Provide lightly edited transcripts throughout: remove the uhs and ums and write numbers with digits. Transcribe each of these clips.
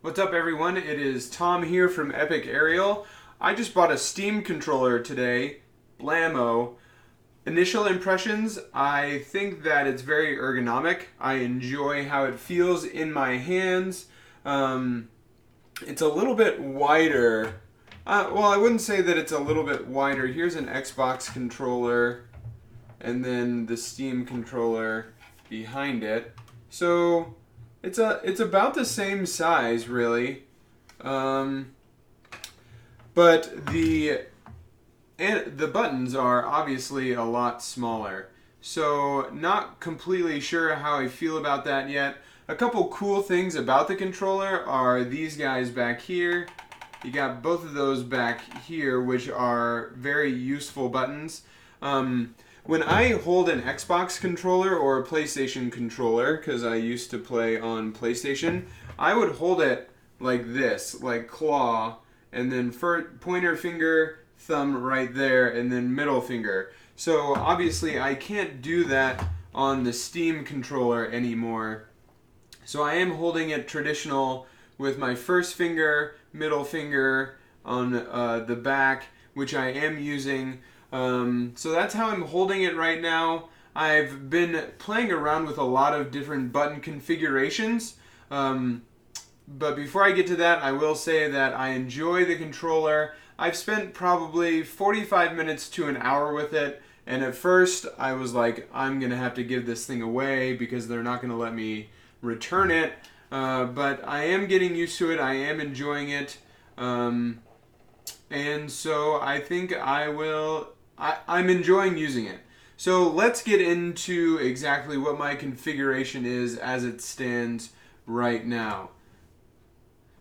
What's up, everyone? It is Tom here from Epic Aerial. I just bought a Steam controller today, Blammo. Initial impressions, I think that it's very ergonomic. I enjoy how it feels in my hands. It's a little bit wider. Well, I wouldn't say that it's a little bit wider. Here's an Xbox controller and then the Steam controller behind it. So it's about the same size, really, but the buttons are obviously a lot smaller. So not completely sure how I feel about that yet. A couple cool things about the controller are these guys back here. You got both of those back here, which are very useful buttons. When I hold an Xbox controller or a PlayStation controller, because I used to play on PlayStation, I would hold it like this, like claw, and then pointer finger, thumb right there, and then middle finger. So obviously I can't do that on the Steam controller anymore. So I am holding it traditional with my first finger, middle finger on the back, which I am using. So that's how I'm holding it right now. I've been playing around with a lot of different button configurations. But before I get to that, I will say that I enjoy the controller. I've spent probably 45 minutes to an hour with it. And at first I was like, I'm going to have to give this thing away because they're not going to let me return it. But I am getting used to it. I am enjoying it. And so I think I'm enjoying using it. So let's get into exactly what my configuration is as it stands right now.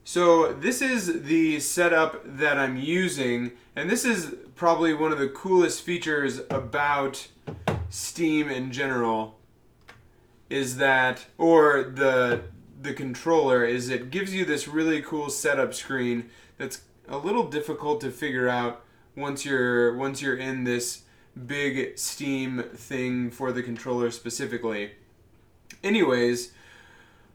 So this is the setup that I'm using, and this is probably one of the coolest features about Steam in general, is that, or the controller, is it gives you this really cool setup screen that's a little difficult to figure out once you're in this big Steam thing for the controller specifically. Anyways,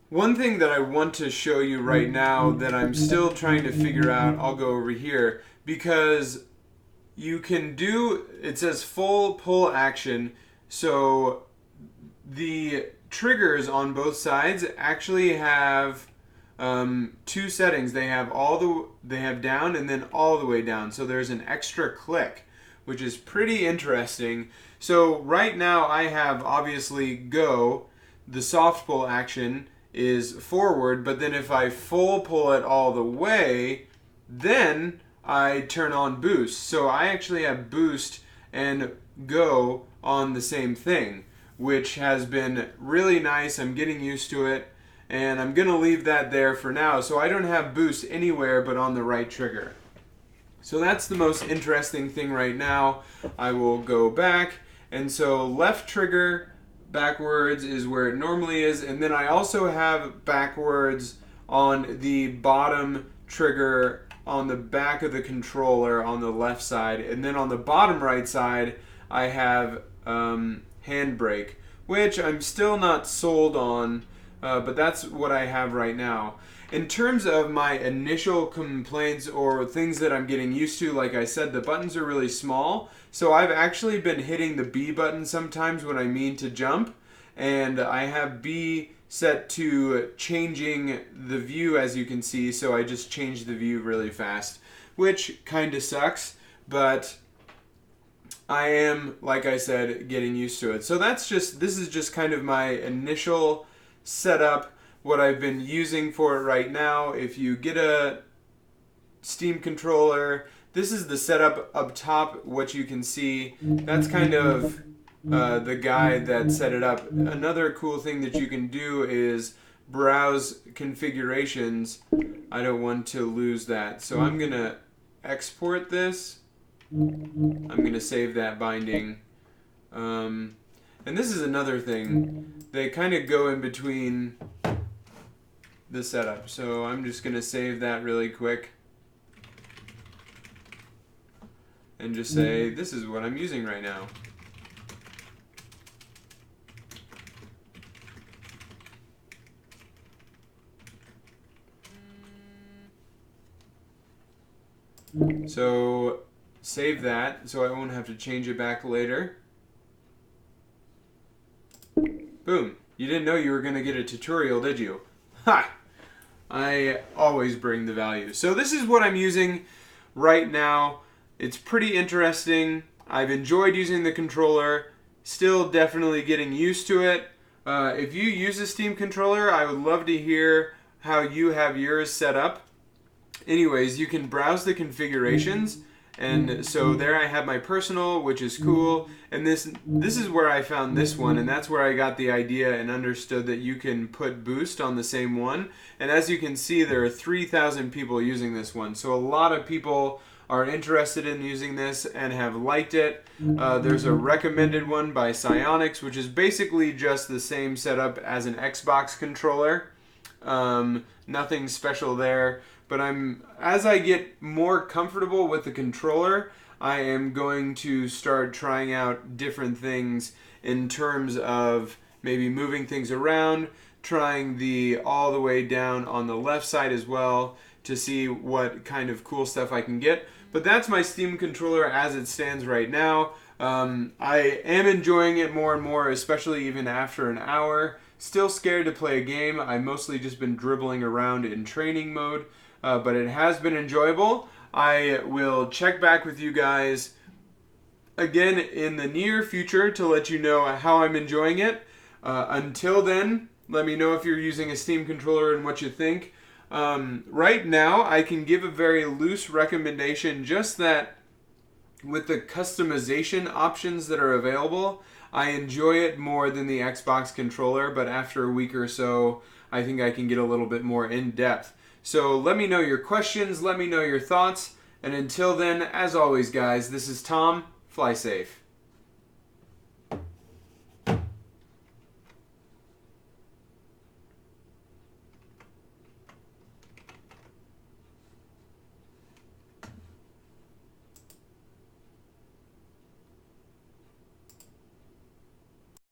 one thing that I want to show you right now that I'm still trying to figure out, I'll go over here, because you can do, it says full pull action, so the triggers on both sides actually have two settings. They have down and then all the way down. So there's an extra click, which is pretty interesting. So right now I have obviously go. The soft pull action is forward, but then if I full pull it all the way, then I turn on boost. So I actually have boost and go on the same thing, which has been really nice. I'm getting used to it. And I'm going to leave that there for now. So I don't have boost anywhere but on the right trigger. So that's the most interesting thing right now. I will go back. And so left trigger backwards is where it normally is. And then I also have backwards on the bottom trigger on the back of the controller on the left side. And then on the bottom right side, I have handbrake, which I'm still not sold on. But that's what I have right now. In terms of my initial complaints or things that I'm getting used to, like I said, the buttons are really small. So I've actually been hitting the B button sometimes when I mean to jump. And I have B set to changing the view, as you can see. So I just changed the view really fast, which kind of sucks. But I am, like I said, getting used to it. So this is just kind of my initial setup, what I've been using for it right now. If you get a Steam controller, this is the setup up top, what you can see. That's kind of the guy that set it up. Another cool thing that you can do is browse configurations. I don't want to lose that. So I'm going to export this. I'm going to save that binding. And this is another thing. They kind of go in between the setup. So I'm just going to save that really quick. And just say, this is what I'm using right now. So save that so I won't have to change it back later. Boom. You didn't know you were going to get a tutorial, did you? Ha! I always bring the value. So this is what I'm using right now. It's pretty interesting. I've enjoyed using the controller. Still definitely getting used to it. If you use a Steam controller, I would love to hear how you have yours set up. Anyways, you can browse the configurations. And so there I have my personal, which is cool. And this is where I found this one, and that's where I got the idea and understood that you can put boost on the same one. And as you can see, there are 3,000 people using this one. So a lot of people are interested in using this and have liked it. There's a recommended one by Psyonix, which is basically just the same setup as an Xbox controller. Nothing special there. But as I get more comfortable with the controller, I am going to start trying out different things in terms of maybe moving things around, trying the all the way down on the left side as well to see what kind of cool stuff I can get. But that's my Steam controller as it stands right now. I am enjoying it more and more, especially even after an hour. Still scared to play a game. I've mostly just been dribbling around in training mode. But it has been enjoyable. I will check back with you guys again in the near future to let you know how I'm enjoying it. Until then, let me know if you're using a Steam controller and what you think. Right now, I can give a very loose recommendation, just that with the customization options that are available, I enjoy it more than the Xbox controller, but after a week or so, I think I can get a little bit more in depth. So let me know your questions, let me know your thoughts, and until then, as always guys, this is Tom. Fly safe.